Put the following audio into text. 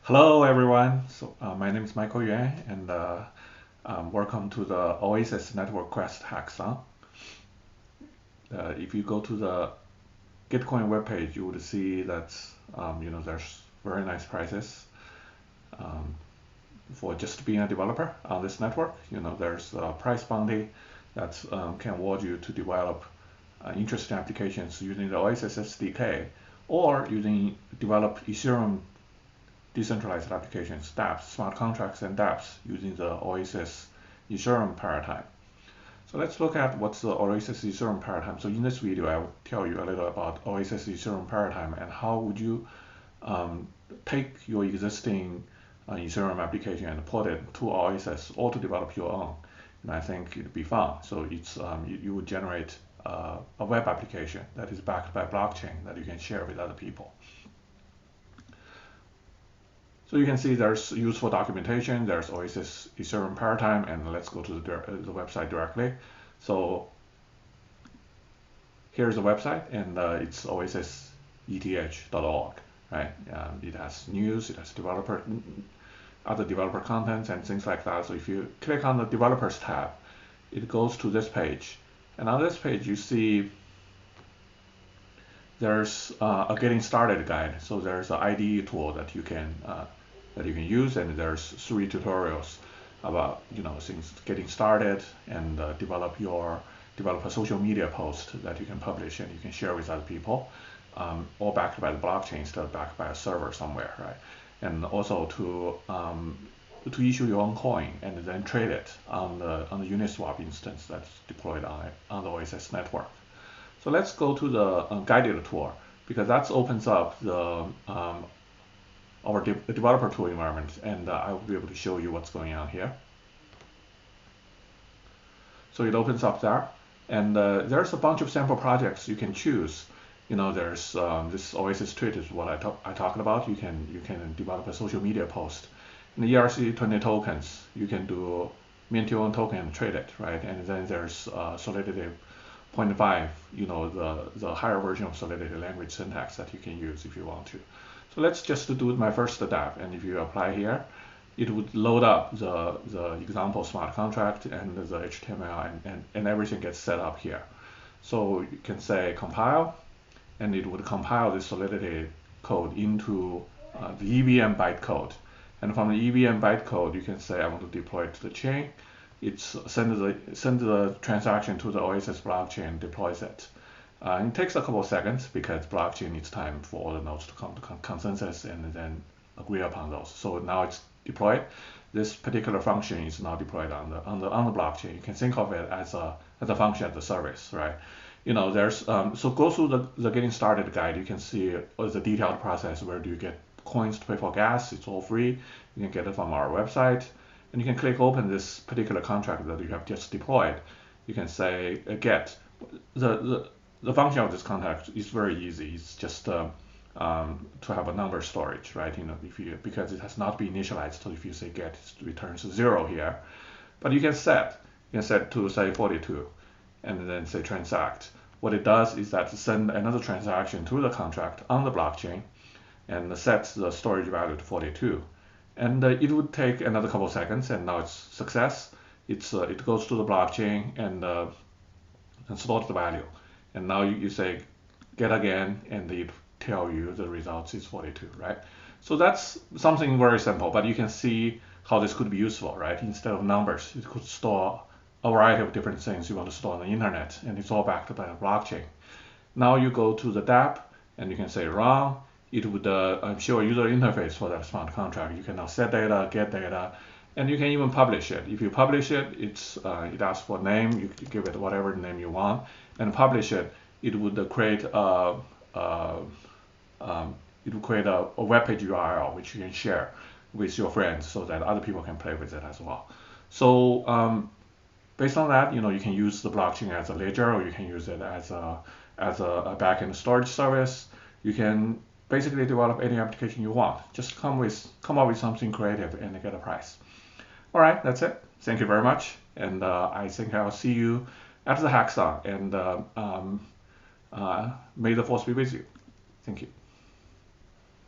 Hello everyone. My name is Michael Yuan, and welcome to the Oasis Network Quest Hackathon. If you go to the Gitcoin webpage, you would see that there's very nice prices um, for just being a developer on this network. There's a price bounty that can award you to develop interesting applications using the Oasis SDK or develop Ethereum decentralized applications, dApps, smart contracts, and dApps using the Oasis Ethereum paradigm. So let's look at what's the Oasis Ethereum paradigm. So in this video, I will tell you a little about Oasis Ethereum paradigm and how would you take your existing Ethereum application and port it to Oasis or to develop your own. And I think it'd be fun. So you would generate a web application that is backed by blockchain that you can share with other people. So you can see there's useful documentation, there's Oasis Ethereum paradigm, and let's go to the website directly. So here's the website, and it's oasiseth.org, right? It has news, it has other developer contents and things like that. So if you click on the developers tab, it goes to this page. And on this page, you see there's a getting started guide. So there's an IDE tool that you can use, and there's 3 tutorials about things getting started and develop a social media post that you can publish and you can share with other people, all backed by the blockchain instead of backed by a server somewhere, right? And also to issue your own coin and then trade it on the Uniswap instance that's deployed on the Oasis network. So let's go to the guided tour, because that opens up our developer tool environment, and I will be able to show you what's going on here. So it opens up there, and there's a bunch of sample projects you can choose. There's this Oasis tweet is what I talked about. You can develop a social media post. In the ERC20 tokens, you can do mint your own token and trade it, right? And then there's Solidity 0.5, the higher version of Solidity language syntax that you can use if you want to. So let's just do my first dApp, and if you apply here, it would load up the example smart contract and the HTML, and everything gets set up here. So you can say compile, and it would compile the Solidity code into the EVM bytecode. And from the EVM bytecode, you can say I want to deploy it to the chain. It's send the transaction to the Oasis blockchain, deploys it. It takes a couple of seconds because blockchain needs time for all the nodes to come to consensus and then agree upon those. So now it's deployed. This particular function is now deployed on the blockchain. You can think of it as a function as a service, right? So go through the getting started guide. You can see the detailed process. Where do you get coins to pay for gas? It's all free. You can get it from our website, and you can click open this particular contract that you have just deployed. You can say get the function of this contract is very easy. It's just to have a number storage, right? Because it has not been initialized. So if you say get, it returns 0 here. But you can set to say 42, and then say transact. What it does is that send another transaction to the contract on the blockchain, and sets the storage value to 42. And it would take another couple of seconds, and now it's success. It goes to the blockchain and stores the value. And now you say get again, and they tell you the results is 42, right? So that's something very simple, but you can see how this could be useful, right? Instead of numbers, it could store a variety of different things you want to store on the internet, and it's all backed by a blockchain. Now you go to the dApp, and you can say run. It would show a user interface for that smart contract. You can now set data, get data, and you can even publish it. If you publish it, it asks for name. You give it whatever name you want, and publish it. It would create a web page URL which you can share with your friends so that other people can play with it as well. So based on that, you can use the blockchain as a ledger, or you can use it as a backend storage service. You can basically develop any application you want. Just come up with something creative and get a price. All right, that's it. Thank you very much, and I think I'll see you at the hackathon. And may the force be with you. Thank you.